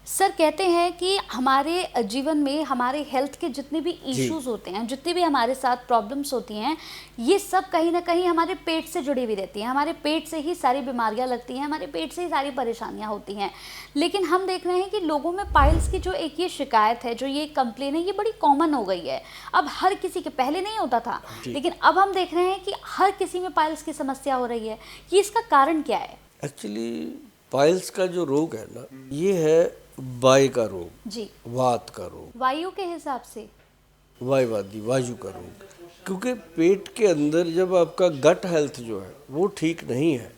Sir कहते हैं कि हमारे जीवन में हमारे हेल्थ के जितने भी जी। इश्यूज होते हैं, जितनी भी हमारे साथ प्रॉब्लम्स होती हैं, ये सब कहीं ना कहीं हमारे पेट से जुड़ी हुई रहती हैं। हमारे पेट से ही सारी बीमारियां लगती हैं, हमारे पेट से ही सारी परेशानियां होती हैं। लेकिन हम देख रहे हैं कि लोगों में पाइल्स की जो एक ये शिकायत है, जो ये कंप्लेन है, ये बड़ी कॉमन हो गई है। अब हर किसी के, पहले नहीं होता था, जी। लेकिन अब हम देख रहे हैं कि हर किसी में पाइल्स की समस्या हो रही है। कि इसका कारण क्या है? एक्चुअली पाइल्स का जो रोग है ना, ये है वायु का रोग, जी। वात का रोग, वायु के हिसाब से। वायुवादी वायु का रोग। क्योंकि पेट के अंदर जब आपका गट हेल्थ जो है वो ठीक नहीं है,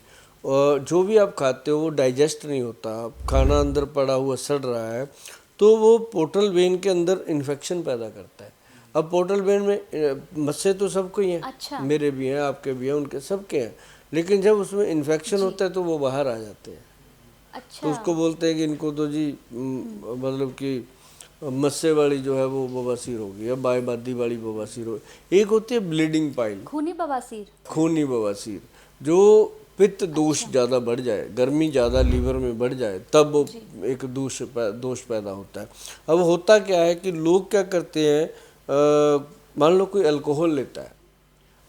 और जो भी आप खाते हो वो डाइजेस्ट नहीं होता, खाना अंदर पड़ा हुआ सड़ रहा है, तो वो पोर्टल वेन के अंदर इन्फेक्शन पैदा करता है। अब पोर्टल वेन में मस्से तो सबको ही हैं, अच्छा। मेरे भी हैं, आपके भी हैं, उनके सबके हैं। लेकिन जब उसमें इन्फेक्शन जी। होता है तो वो बाहर आ जाते हैं। तो अच्छा। उसको बोलते हैं कि इनको तो जी मतलब कि मस्से वाली जो है वो बवासीर होगी, या बायबादी वाली बवासीर होगी। एक होती है ब्लीडिंग पाइल, खूनी बवासीर। खूनी बवासीर, जो पित्त दोष अच्छा। ज़्यादा बढ़ जाए, गर्मी ज़्यादा लीवर में बढ़ जाए, तब वो जी। एक दोष पैदा होता है। अब होता क्या है कि लोग क्या करते हैं, मान लो कोई अल्कोहल लेता है,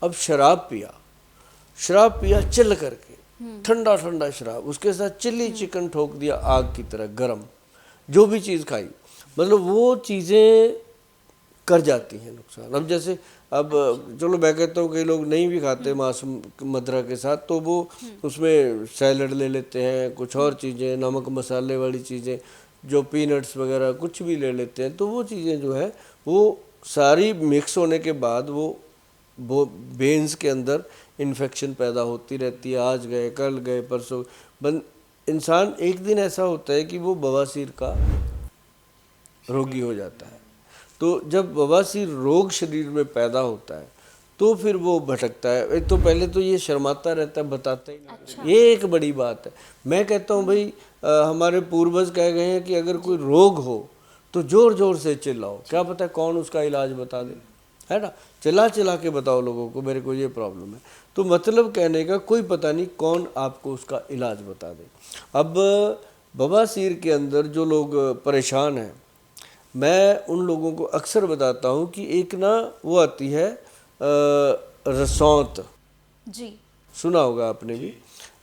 अब शराब पिया चिल्ल करके, ठंडा ठंडा शराब, उसके साथ चिल्ली चिकन ठोक दिया आग की तरह गरम, जो भी चीज़ खाई, मतलब वो चीज़ें कर जाती हैं नुकसान। अब जैसे अब चलो मैं कहता हूँ कई लोग नहीं भी खाते मांस मदिरा के साथ, तो वो उसमें सैलड ले लेते हैं, कुछ और चीज़ें, नमक मसाले वाली चीज़ें, जो पीनट्स वगैरह कुछ भी ले लेते हैं, तो वो चीज़ें जो है वो सारी मिक्स होने के बाद वो वेन्स के अंदर इन्फेक्शन पैदा होती रहती है। आज गए कल गए परसों बन इंसान एक दिन ऐसा होता है कि वो बवासीर का रोगी हो जाता है। तो जब बवासीर रोग शरीर में पैदा होता है तो फिर वो भटकता है। एक तो पहले तो ये शर्माता रहता है, बताता ही नहीं। अच्छा। ये एक बड़ी बात है। मैं कहता हूँ भाई, हमारे पूर्वज कह गए हैं कि अगर कोई रोग हो तो जोर जोर से चिल्लाओ, क्या पता है कौन उसका इलाज बता दे, है ना। चिल्ला चिल्ला के बताओ लोगों को मेरे को ये प्रॉब्लम है, तो मतलब कहने का कोई पता नहीं कौन आपको उसका इलाज बता दे। अब बवासीर के अंदर जो लोग परेशान हैं, मैं उन लोगों को अक्सर बताता हूँ कि एक ना वो आती है रसौंत, जी। सुना होगा आपने भी।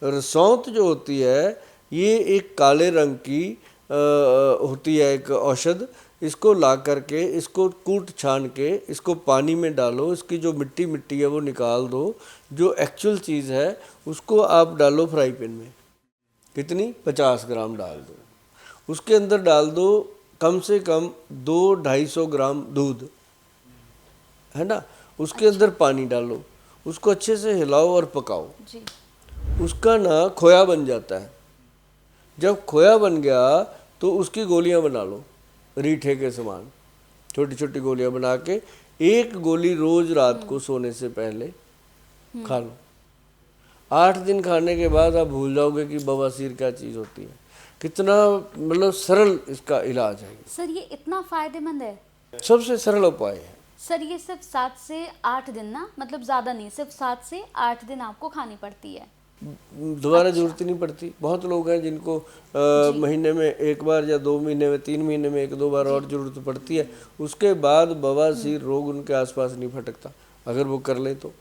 रसौंत जो होती है ये एक काले रंग की होती है एक औषध। इसको ला करके, इसको कूट छान के, इसको पानी में डालो, इसकी जो मिट्टी मिट्टी है वो निकाल दो, जो एक्चुअल चीज़ है उसको आप डालो फ्राई पैन में। कितनी? 50 ग्राम डाल दो। उसके अंदर डाल दो कम से कम 200-250 ग्राम दूध, है ना। उसके अंदर पानी डालो, उसको अच्छे से हिलाओ और पकाओ। जी। उसका ना खोया बन जाता है। जब खोया बन गया तो उसकी गोलियां बना लो, रीठे के समान छोटी छोटी गोलियां बना के, एक गोली रोज रात को सोने से पहले खा लो। 8 दिन खाने के बाद आप भूल जाओगे कि बवासीर क्या चीज़ होती है। कितना मतलब सरल इसका इलाज है। सर ये इतना फायदेमंद है? सबसे सरल उपाय है। सर ये सिर्फ 7 से 8 दिन ना, मतलब ज़्यादा नहीं, सिर्फ 7 से 8 दिन आपको खानी पड़ती है? दोबारा अच्छा। जरूरत ही नहीं पड़ती। बहुत लोग हैं जिनको जी। महीने में एक बार या 2 महीने में 3 महीने में 1-2 बार जी। और ज़रूरत पड़ती है। उसके बाद बवासीर रोग उनके आसपास नहीं भटकता, अगर वो कर ले तो।